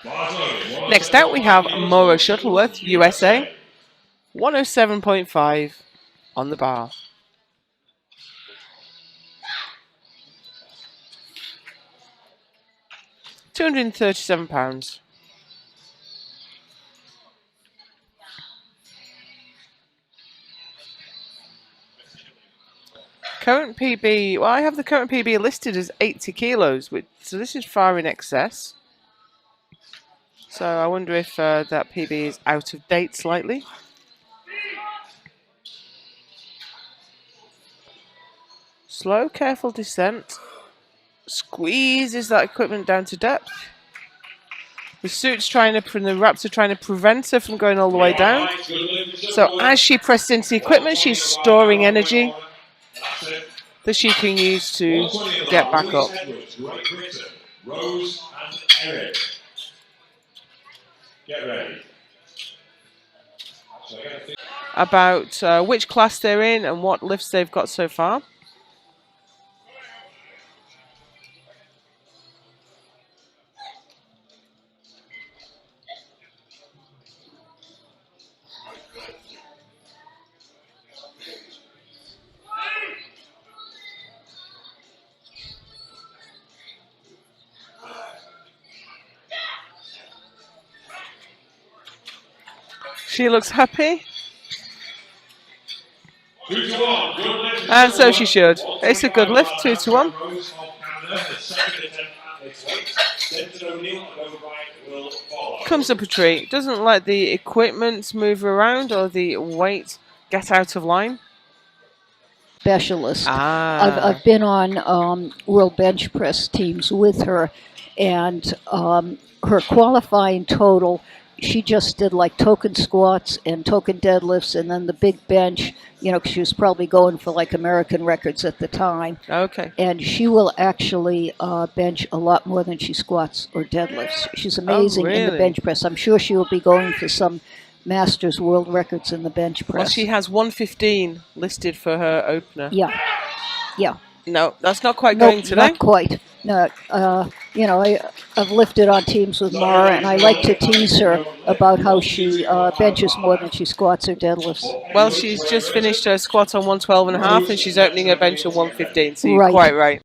Next out we have Maura Shuttleworth, USA, 107.5 on the bar. £237. Current PB, well, I have the current PB listed as 80 kilos, so this is far in excess. So I wonder if that PB is out of date slightly. Slow, careful descent. Squeezes that equipment down to depth. The suit's the wraps are trying to prevent her from going all the way down. So as she presses into the equipment, she's storing energy that she can use to get back up. Get ready. About which class they're in and what lifts they've got so far. She looks happy. 2 to 1. And so she should. It's a good lift, 2 to 1. Comes up a treat. Doesn't let the equipment move around or the weight get out of line. Specialist. I've been on World Bench Press teams with her, and her qualifying total, she just did like token squats and token deadlifts, and then the big bench, you know, 'cause she was probably going for like American records at the time. Okay. And she will actually bench a lot more than she squats or deadlifts. She's amazing in the bench press. I'm sure she will be going for some Masters world records in the bench press. Well, she has 115 listed for her opener. Yeah. Yeah. No, that's not quite going today. Not quite. No, you know, I've lifted on teams with Maura, and I like to tease her about how she benches more than she squats or deadlifts. Well, she's just finished her squat on 112.5, and she's opening her bench on 115, so you're quite right.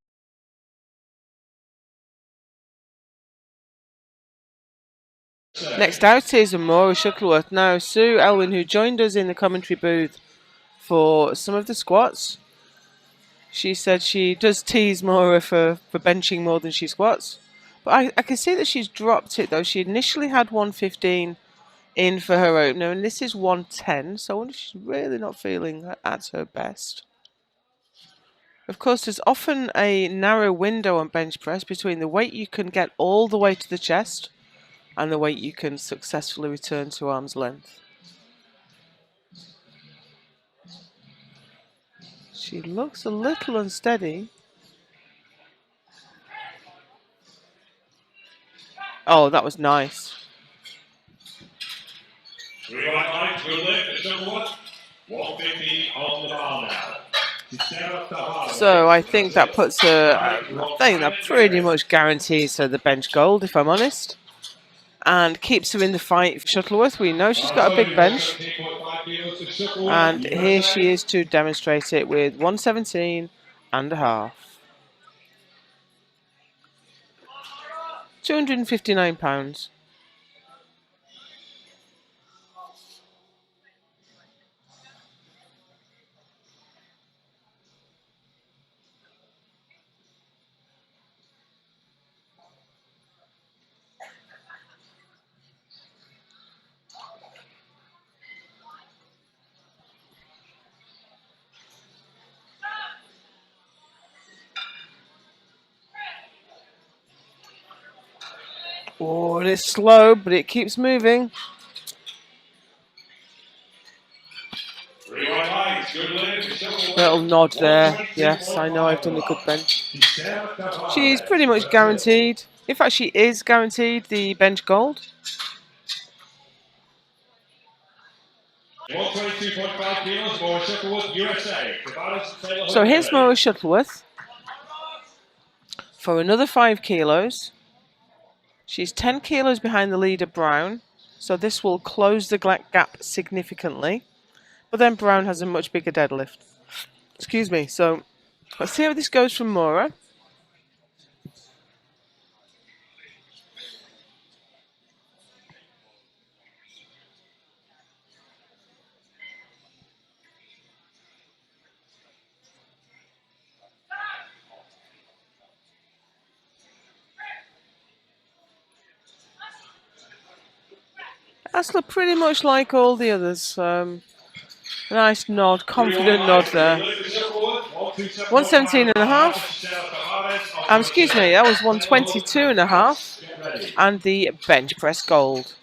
Next out is Maura Shuttleworth. Now, Sue Elwin, who joined us in the commentary booth for some of the squats, she said she does tease Maura for benching more than she squats. But I can see that she's dropped it, though. She initially had 115 in for her opener, and this is 110, so I wonder if she's really not feeling at her best. Of course, there's often a narrow window on bench press between the weight you can get all the way to the chest and the weight you can successfully return to arm's length. She looks a little unsteady. Oh, that was nice. So I think that puts her, I think that pretty much guarantees her the bench gold, if I'm honest. And keeps her in the fight for Shuttleworth. We know she's got a big bench. And here she is to demonstrate it with 117.5. £259. Oh, it is slow, but it keeps moving. Little nod there. Yes, I know I've done a good bench. She's pretty much guaranteed. In fact, she is guaranteed the bench gold. 122.5 kilos, Maura Shuttleworth, USA. So here's Maura Shuttleworth for another 5 kilos. She's 10 kilos behind the leader, Brown, so this will close the gap significantly. But then Brown has a much bigger deadlift. Excuse me. So let's see how this goes from Maura. That's pretty much like all the others. A nice nod, confident nod there. 117.5. Excuse me, that was 122.5. And the bench press gold.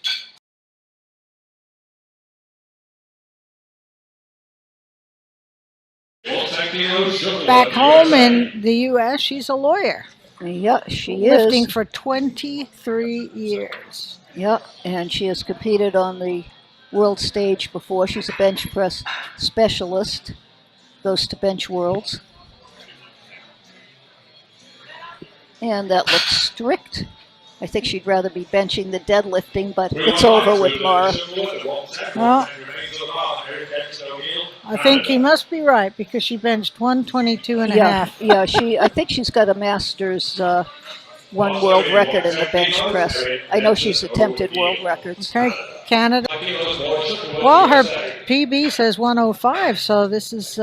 Back home in the U.S., she's a lawyer. Yeah, she Lifting is. for 23 years. Yeah, and she has competed on the world stage before. She's a bench press specialist. Goes to Bench Worlds. And that looks strict. I think she'd rather be benching than deadlifting, but it's over with Maura. Well, I think you must be right because she benched 122 and a half. Yeah, I think she's got a master's one world record in the bench press. I know she's attempted world records. Okay, Canada. Well, her PB says 105, so this is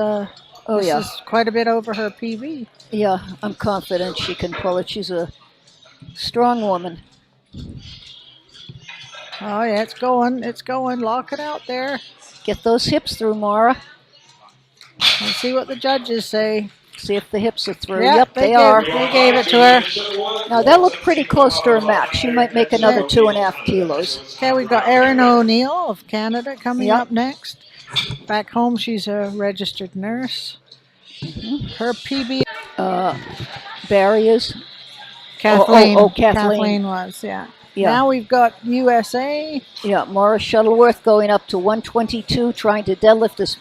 quite a bit over her PB. Yeah, I'm confident she can pull it. She's a strong woman. Oh, yeah, it's going. Lock it out there. Get those hips through, Maura. Let's see what the judges say. See if the hips are through. Yeah, Yep, they are. They gave it to her. Now, that looked pretty close to her max. She might make another 2.5 kilos. Okay, we've got Erin O'Neill of Canada coming up next. Back home, she's a registered nurse. Her PB. Barriers. Kathleen. Kathleen. Kathleen was, yeah. Yeah. Now we've got USA. Yeah, Maura Shuttleworth going up to 122, trying to deadlift as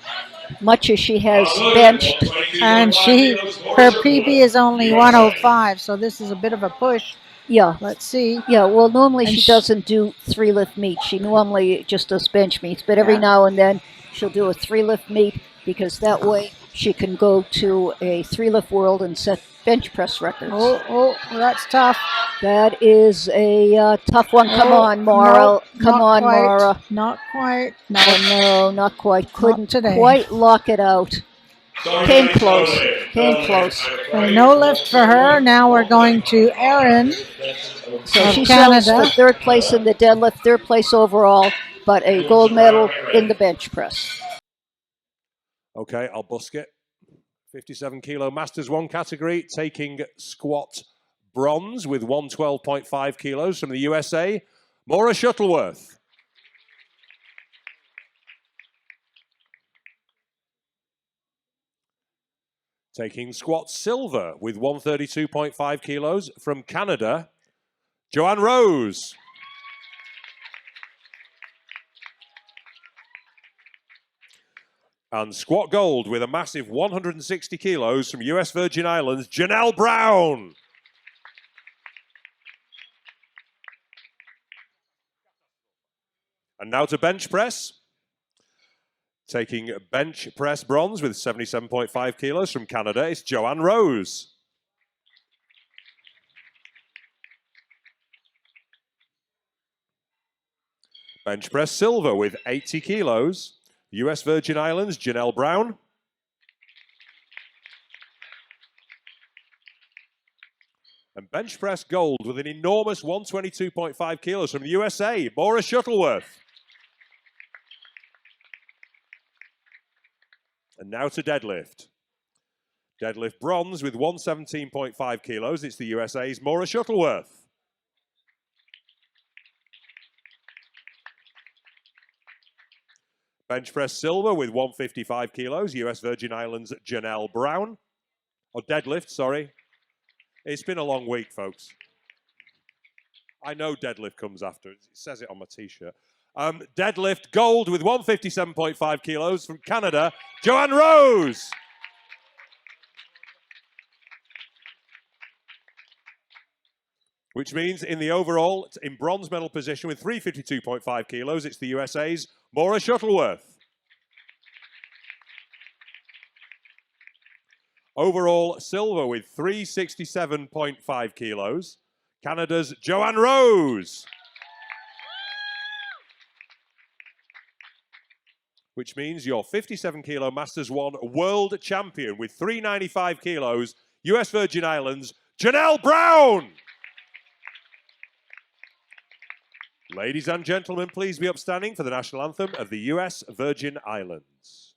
much as she has benched. And her PB is only 105, so this is a bit of a push. Yeah. Let's see. Yeah, well, normally she doesn't do 3-lift meets. She normally just does bench meets, but every now and then she'll do a 3-lift meet because that way she can go to a 3-lift world and set bench press records. Oh, that's tough. That is a tough one. Come on, Maura. Come on, Maura. Not quite. No, not quite. Couldn't today. Quite lock it out. Came close. Okay, no lift for her. Now we're going to Erin. So she Canada. settles for third place in the deadlift, third place overall, but a gold medal in the bench press. Okay, I'll busk it. 57 kilo Masters 1 category, taking squat bronze with 112.5 kilos from the USA, Maura Shuttleworth. Taking squat silver with 132.5 kilos from Canada, Joanne Rose. And squat gold with a massive 160 kilos from US Virgin Islands, Janelle Brown. And now to bench press. Taking bench press bronze with 77.5 kilos from Canada, it's Joanne Rose. Bench press silver with 80 kilos. US Virgin Islands, Janelle Brown. And bench press gold with an enormous 122.5 kilos from the USA, Maura Shuttleworth. And now to deadlift. Deadlift bronze with 117.5 kilos. It's the USA's Maura Shuttleworth. Bench press silver with 155 kilos, US Virgin Islands, Janelle Brown. Or deadlift, sorry. It's been a long week, folks. I know deadlift comes after. It says it on my t-shirt. Deadlift gold with 157.5 kilos from Canada, Joanne Rose. Which means in the overall, in bronze medal position with 352.5 kilos, it's the USA's Maura Shuttleworth. Overall silver with 367.5 kilos, Canada's Joanne Rose. Which means your 57 kilo Masters 1 world champion with 395 kilos, US Virgin Islands, Janelle Brown. Ladies and gentlemen, please be upstanding for the national anthem of the US Virgin Islands.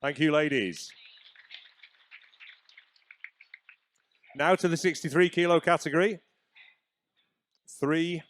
Thank you, ladies. Now to the 63 kilo category. 3